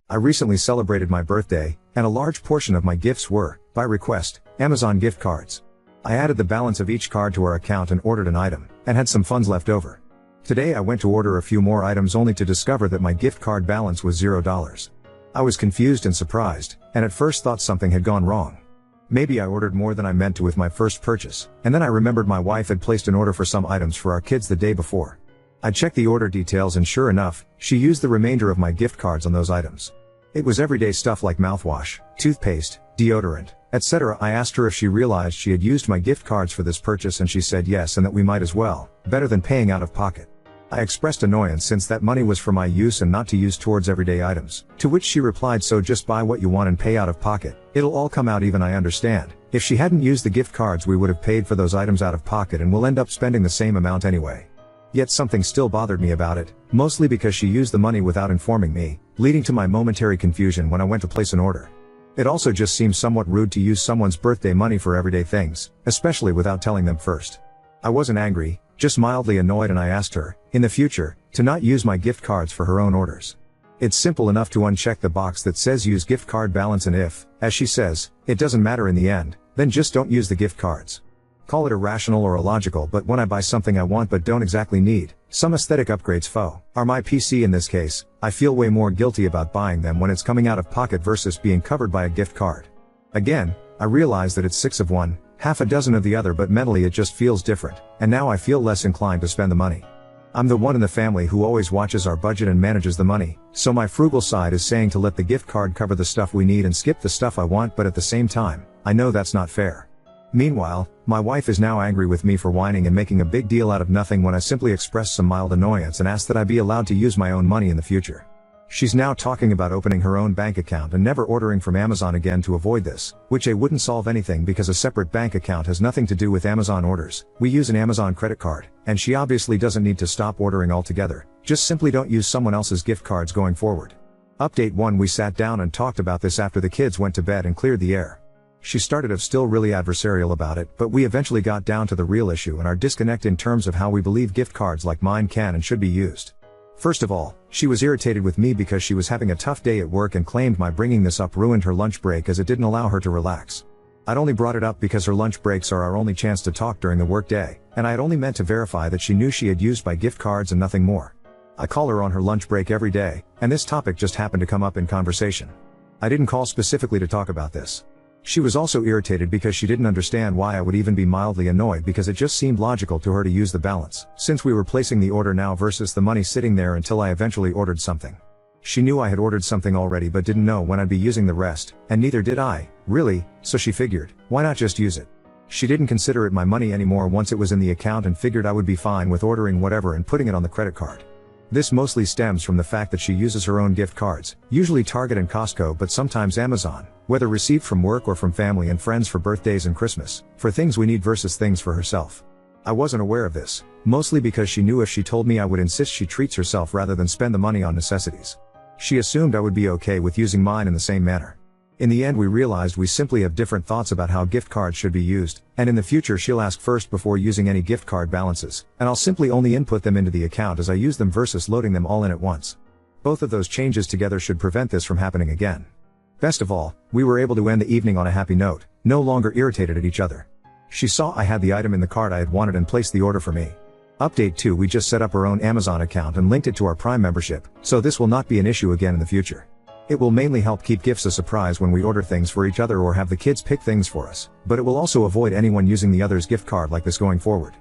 I recently celebrated my birthday, and a large portion of my gifts were, by request, Amazon gift cards. I added the balance of each card to our account and ordered an item, and had some funds left over. Today I went to order a few more items only to discover that my gift card balance was $0. I was confused and surprised, and at first thought something had gone wrong. Maybe I ordered more than I meant to with my first purchase, and then I remembered my wife had placed an order for some items for our kids the day before. I checked the order details and sure enough, she used the remainder of my gift cards on those items. It was everyday stuff like mouthwash, toothpaste, deodorant, etc. I asked her if she realized she had used my gift cards for this purchase and she said yes and that we might as well, better than paying out of pocket. I expressed annoyance since that money was for my use and not to use towards everyday items, to which she replied, so just buy what you want and pay out of pocket, it'll all come out even. I understand. If she hadn't used the gift cards we would have paid for those items out of pocket and we'll end up spending the same amount anyway. Yet something still bothered me about it, mostly because she used the money without informing me, leading to my momentary confusion when I went to place an order. It also just seems somewhat rude to use someone's birthday money for everyday things, especially without telling them first. I wasn't angry, just mildly annoyed, and I asked her, in the future, to not use my gift cards for her own orders. It's simple enough to uncheck the box that says use gift card balance, and if, as she says, it doesn't matter in the end, then just don't use the gift cards. Call it irrational or illogical, but when I buy something I want but don't exactly need, some aesthetic upgrades are my PC in this case, I feel way more guilty about buying them when it's coming out of pocket versus being covered by a gift card. Again, I realize that it's 6 of one, half a dozen of the other, but mentally it just feels different, and now I feel less inclined to spend the money. I'm the one in the family who always watches our budget and manages the money, so my frugal side is saying to let the gift card cover the stuff we need and skip the stuff I want, but at the same time, I know that's not fair. Meanwhile, my wife is now angry with me for whining and making a big deal out of nothing when I simply expressed some mild annoyance and asked that I be allowed to use my own money in the future. She's now talking about opening her own bank account and never ordering from Amazon again to avoid this, which wouldn't solve anything because a separate bank account has nothing to do with Amazon orders. We use an Amazon credit card, and she obviously doesn't need to stop ordering altogether, just simply don't use someone else's gift cards going forward. Update 1: We sat down and talked about this after the kids went to bed and cleared the air. She started off still really adversarial about it, but we eventually got down to the real issue and our disconnect in terms of how we believe gift cards like mine can and should be used. First of all, she was irritated with me because she was having a tough day at work and claimed my bringing this up ruined her lunch break as it didn't allow her to relax. I'd only brought it up because her lunch breaks are our only chance to talk during the work day, and I had only meant to verify that she knew she had used my gift cards and nothing more. I call her on her lunch break every day, and this topic just happened to come up in conversation. I didn't call specifically to talk about this. She was also irritated because she didn't understand why I would even be mildly annoyed, because it just seemed logical to her to use the balance, since we were placing the order now versus the money sitting there until I eventually ordered something. She knew I had ordered something already but didn't know when I'd be using the rest, and neither did I, really, so she figured, why not just use it? She didn't consider it my money anymore once it was in the account and figured I would be fine with ordering whatever and putting it on the credit card. This mostly stems from the fact that she uses her own gift cards, usually Target and Costco but sometimes Amazon, whether received from work or from family and friends for birthdays and Christmas, for things we need versus things for herself. I wasn't aware of this, mostly because she knew if she told me I would insist she treats herself rather than spend the money on necessities. She assumed I would be okay with using mine in the same manner. In the end we realized we simply have different thoughts about how gift cards should be used, and in the future she'll ask first before using any gift card balances, and I'll simply only input them into the account as I use them versus loading them all in at once. Both of those changes together should prevent this from happening again. Best of all, we were able to end the evening on a happy note, no longer irritated at each other. She saw I had the item in the cart I had wanted and placed the order for me. Update 2: We just set up our own Amazon account and linked it to our Prime membership, so this will not be an issue again in the future. It will mainly help keep gifts a surprise when we order things for each other or have the kids pick things for us, but it will also avoid anyone using the other's gift card like this going forward.